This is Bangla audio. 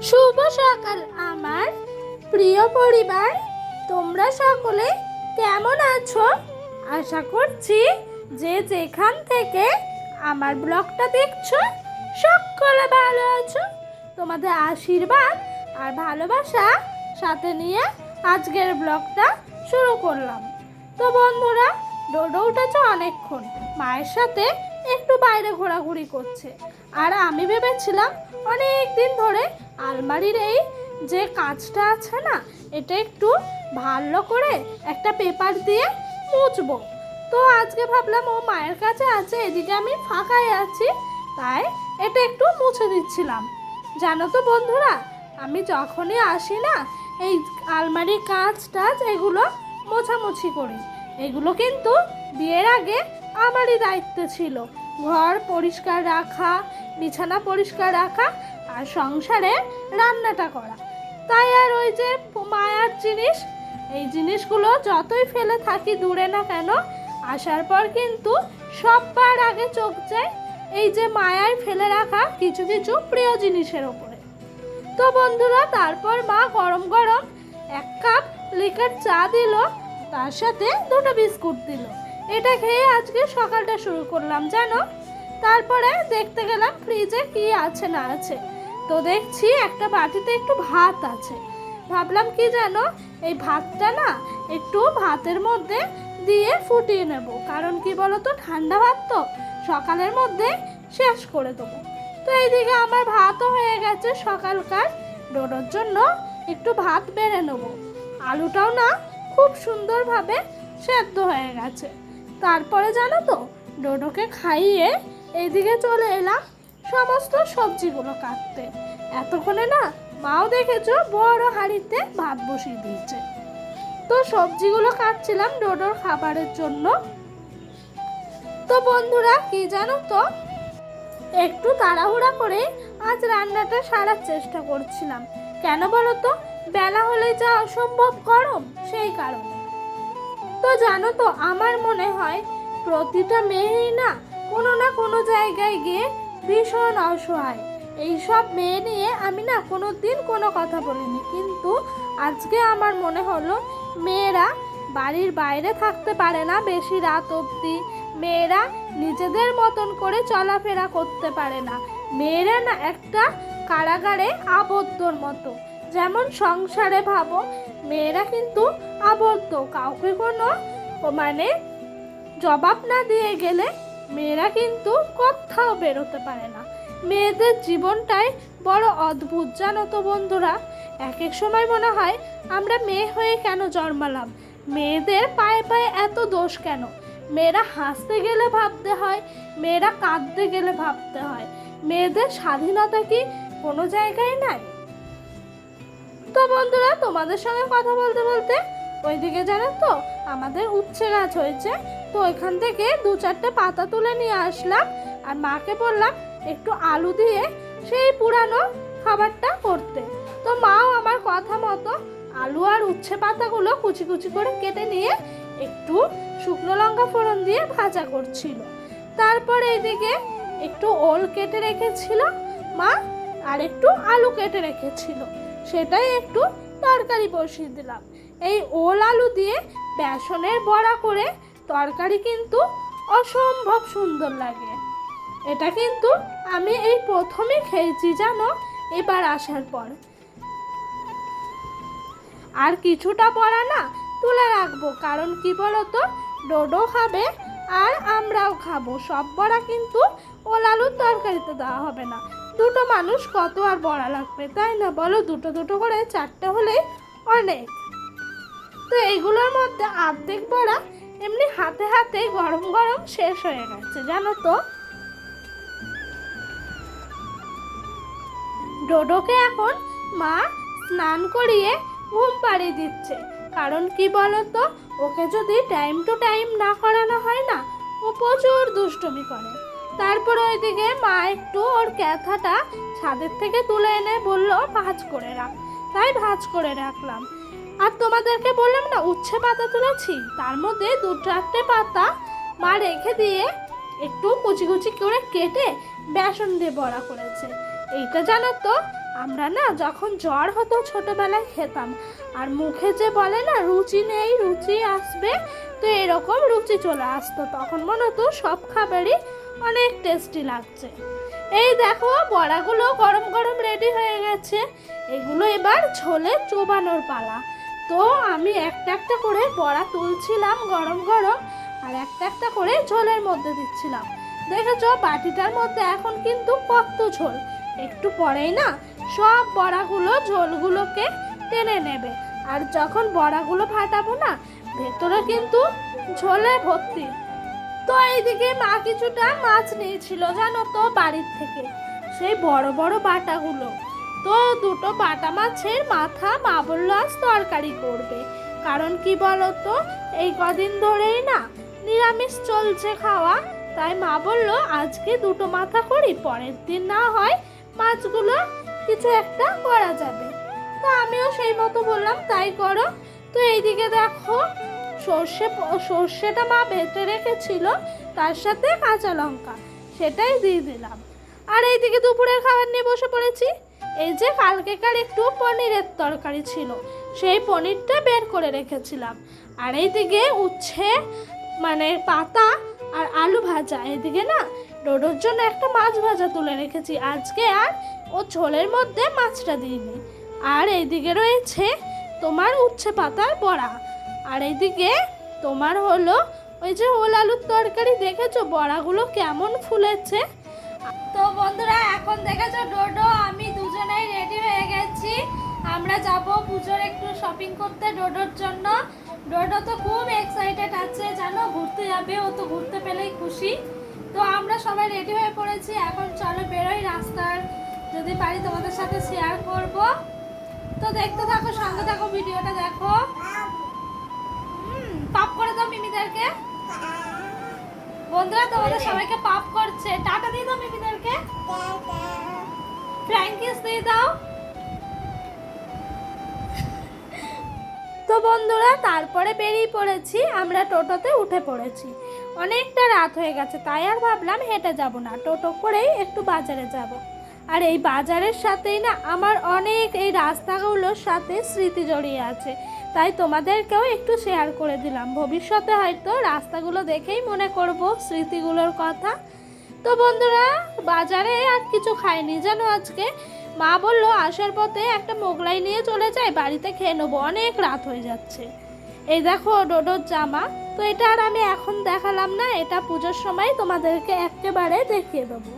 শুভ সকাল আমার প্রিয় পরিবার, তোমরা সকলে কেমন আছো? আশা করছি যে যেখান থেকে আমার ব্লগটা দেখছো সকলে ভালো আছো। তোমাদের আশীর্বাদ আর ভালোবাসা সাথে নিয়ে আজকের ব্লগটা শুরু করলাম। তো বন্ধুরা, ডোডো উঠেছে অনেকক্ষণ, মায়ের সাথে একটু বাইরে ঘোরাঘুরি করছে। আর আমি ভেবেছিলাম অনেক দিন ধরে আলমারির এই যে কাঁচটা আছে না, এটা একটু ভালো করে একটা পেপার দিয়ে মুছবো। তো আজকে ভাবলাম ও মায়ের কাছে আছে, এদিকে আমি ফাঁকাই আছি, তাই এটা একটু মুছে দিচ্ছিলাম। জানো তো বন্ধুরা, আমি যখনই আসি না, এই আলমারির কাঁচ টাচ এগুলো মোছামুছি করি। এগুলো কিন্তু বিয়ের আগে আমারই দায়িত্ব ছিল, ঘর পরিষ্কার রাখা, বিছানা পরিষ্কার রাখা আর সংসারে রান্নাটা করা। তাই আর ওই যে মায়ার জিনিস, এই জিনিসগুলো যতই ফেলে থাকি দূরে না কেন, আসার পর কিন্তু সববার আগে চোখ যায় এই যে মায়ায় ফেলে রাখা কিছু কিছু প্রিয় জিনিসের ওপরে। তো বন্ধুরা, তারপর মা গরম গরম 1 কাপ লিকার চা দিল, তার সাথে 2টা বিস্কুট দিল। এটা খেয়ে আজকে সকালটা শুরু করলাম জানো। তারপরে দেখতে গেলাম ফ্রিজে কি আছে না আছে, তো দেখছি একটা বাটিতে একটু ভাত আছে। ভাবলাম কি জানো, এই ভাতটা না একটু ভাতের মধ্যে দিয়ে ফুটিয়ে নেব, কারণ কি বলো তো, ঠান্ডা ভাত তো সকালের মধ্যে শেষ করে দেবো। তো এইদিকে আমার ভাতও হয়ে গেছে সকালকার, ডোডোর জন্য একটু ভাত বেড়ে নেবো। আলুটাও না খুব সুন্দরভাবে সেদ্ধ হয়ে গেছে। তারপরে জানো তো, ডোডোকে খাইয়ে এইদিকে চলে এলাম সমস্ত সবজিগুলো কাটতে। এতক্ষণে না মাও দেখেছো বড় হাঁড়িতে ভাত বসিয়ে দিয়েছে। তো সবজিগুলো কাটছিলাম ডোডোর খাবারের জন্য। তো বন্ধুরা, কি জানো তো, একটু তাড়াহুড়া করে আজ রান্নাটা সারার চেষ্টা করছিলাম। কেন বলো তো, বেলা হলে যা অসম্ভব গরম, সেই কারণে। তো জানো তো, আমার মনে হয় প্রতিটা মেয়েই না কোনো না কোনো জায়গায় গিয়ে ভীষণ অসহায়। এইসব মেয়ে নিয়ে আমি না কোনো দিন কোনো কথা বলিনি, কিন্তু আজকে আমার মনে হলো মেয়েরা বাড়ির বাইরে থাকতে পারে না বেশি রাত অবধি, মেয়েরা নিজেদের মতন করে চলাফেরা করতে পারে না, মেয়েরা না একটা কারাগারে আবদ্ধর মতো। যেমন সংসারে ভাবো, মেয়েরা কিন্তু আবদ্ধ, কাউকে কোনো জবাব না দিয়ে গেলে মেয়েরা কিন্তু কোথাও বেরোতে পারে না। মেয়েদের জীবনটাই বড় অদ্ভুত জানো তো বন্ধুরা। এক এক সময় মনে হয় আমরা মেয়ে হয়ে কেন জন্মালাম, মেয়েদের পায়ে পায়ে এত দোষ কেন। মেয়েরা হাসতে গেলে ভাবতে হয়, মেয়েরা কাঁদতে গেলে ভাবতে হয়। মেয়েদের স্বাধীনতা কি কোনো জায়গায় নাই? তো বন্ধুরা, তোমাদের সঙ্গে কথা বলতে বলতে ওইদিকে জানো তো আমাদের উচ্ছে গাছ হয়েছে, তো ওইখান থেকে 2-4টে পাতা তুলে নিয়ে আসলাম। আর মাকে বললাম একটু আলু দিয়ে সেই পুরানো খাবারটা করতে। তো মাও আমার কথা মতো আলু আর উচ্ছে পাতাগুলো কুচি কুচি করে কেটে নিয়ে একটু শুকনো লঙ্কা ফোড়ন দিয়ে ভাজা করছিল। তারপরে এইদিকে একটু ওল কেটে রেখেছিল মা, আর একটু আলু কেটে রেখেছিল, সেটাই একটু তরকারি বসিয়ে দিলাম। এই ওল আলু দিয়ে বেসনের বড়া করে তরকারি কিন্তু অসম্ভব সুন্দর লাগে। এটা কিন্তু আমি এই প্রথমে খেয়েছি জানো, এবার আসার পর। আর কিছুটা বড়া না তুলে রাখবো, কারণ কি বলতো, ডোডো খাবে আর আমরাও খাবো। সব বড়া কিন্তু ওল আলুর তরকারিতে দেওয়া হবে না, 2টো মানুষ কত আর বড়া লাগবে, তাই না বলো? 2 করে 4টে হলেই অনেক। তো এইগুলোর মধ্যে অর্ধেক বড়া এমনি হাতে হাতে গরম গরম শেষ হয়ে গেছে জানো তো। ডোডোকে এখন মা স্নান করিয়ে ঘুম পাড়িয়ে দিচ্ছে, কারণ কি বলতো, ওকে যদি টাইম টু টাইম না করানো হয় না, ও প্রচুর দুষ্টুমি করে। তারপরে ওইদিকে মা একটু ওর ক্যাথাটা ছাদের থেকে তুলে এনে বললো ভাঁজ করে রাখ, তাই ভাঁজ করে রাখলাম। আর তোমাদেরকে বললাম না উচ্ছে পাতা তুলেছি, তার মধ্যে 2-4টে পাতা মা রেখে দিয়ে একটু কুচি কুচি করে কেটে বেসন দিয়ে বড়া করেছে। এইটা জানো তো আমরা না যখন জ্বর হতো ছোটবেলায় খেতাম, আর মুখে যে বলে না রুচি নেই রুচি আসবে, তো এরকম রুচি চলে আসতো। তখন মনে হতো সব খাবারই অনেক টেস্টি লাগছে। এই দেখো বড়াগুলো গরম গরম রেডি হয়ে গেছে, এগুলো এবার ঝোলে চোবানোর পালা। তো আমি একটা একটা করে বড়া তুলছিলাম গরম গরম, আর একটা একটা করে ঝোলের মধ্যে দিচ্ছিলাম। দেখেছো বাটিটার মধ্যে এখন কিন্তু কত ঝোল, একটু পরেই না সব বড়াগুলো ঝোলগুলোকে টেনে নেবে। আর যখন বড়াগুলো ফাটাবো না, ভেতরে কিন্তু ঝোলে ভর্তি। তো এইদিকে মা কিছুটা মাছ নিয়েছিল জানো তো বাড়ির থেকে, সেই বড় বড় বাটাগুলো। তো দুটো বাটা মাছের মাথা মা বললো আজ তরকারি করবে। কারণ কি বলতো, এই কদিন ধরেই না নিরামিষ চলছে খাওয়া, তাই মা বললো আজকে দুটো মাথা করি, পরের দিন না হয় মাছগুলো কিছু একটা করা যাবে। তো আমিও সেই মতো বললাম তাই করো। তো এইদিকে দেখো সর্ষেটা মা বেটে রেখেছিল, তার সাথে কাঁচা লঙ্কা সেটাই দিয়ে দিলাম। আর এইদিকে দুপুরের খাবার নিয়ে বসে পড়েছি। এই যে কালকেকার একটু পনিরের তরকারি ছিল, সেই পনিরটা বের করে রেখেছিলাম। আর এইদিকে উচ্ছে মানে পাতা আর আলু ভাজা। এইদিকে না ডোডোর জন্য একটা মাছ ভাজা তুলে রেখেছি আজকে, আর ও ঝোলের মধ্যে মাছটা দিইনি। আর এইদিকে রয়েছে তোমার উচ্ছে পাতার বড়া, আর এইদিকে তোমার হলো ওই যে ওল আলুর তরকারি। দেখেছো বড়াগুলো কেমন ফুলেছে। তো বন্ধুরা এখন দেখেছো ডোডো আমি দুজনেই রেডি হয়ে গেছি, আমরা যাব পুজোর একটু শপিং করতে ডোডোর জন্য। ডোডো তো খুব এক্সাইটেড আছে জানো, ঘুরতে যাবে, ও তো ঘুরতে পেলেই খুশি। তো আমরা সবাই রেডি হয়ে পড়েছি, এখন চলো বেরোই, রাস্তার যদি পারি তোমাদের সাথে শেয়ার করব। তো দেখতে থাকো, সঙ্গে থাকো, ভিডিওটা দেখো। পাপ করে দাও মিমিদেরকে। বন্ধুরা তোমাদের সবাইকে পাপ করছে, টাটা দিয়ে দাও মিমিদেরকে, ফ্র্যাঙ্কিস দিয়ে দাও। তো বন্ধুরা তারপরে বেরিয়ে পড়েছি, আমরা টোটোতে উঠে পড়েছি। অনেকটা রাত হয়ে গেছে, তাই আর ভাবলাম হেঁটে যাব না, টোটো করেই একটু বাজারে যাব। আর এই বাজারের সাথেই না আমার অনেক এই রাস্তাগুলোর সাথে স্মৃতি জড়িয়ে আছে, তাই তোমাদেরকেও একটু শেয়ার করে দিলাম। ভবিষ্যতে হয়তো রাস্তাগুলো দেখেই মনে করব স্মৃতিগুলোর কথা। তো বন্ধুরা বাজারে আর কিছু খাইনি জানো আজকে, মা বললো আসার পথে একটা মোগলাই নিয়ে চলে যায়, বাড়িতে খেয়ে নেবো, অনেক রাত হয়ে যাচ্ছে। এই দেখো ডোডোর জামা, তো এটা আর আমি এখন দেখালাম না, এটা পুজোর সময় তোমাদেরকে একেবারে দেখিয়ে দেবো।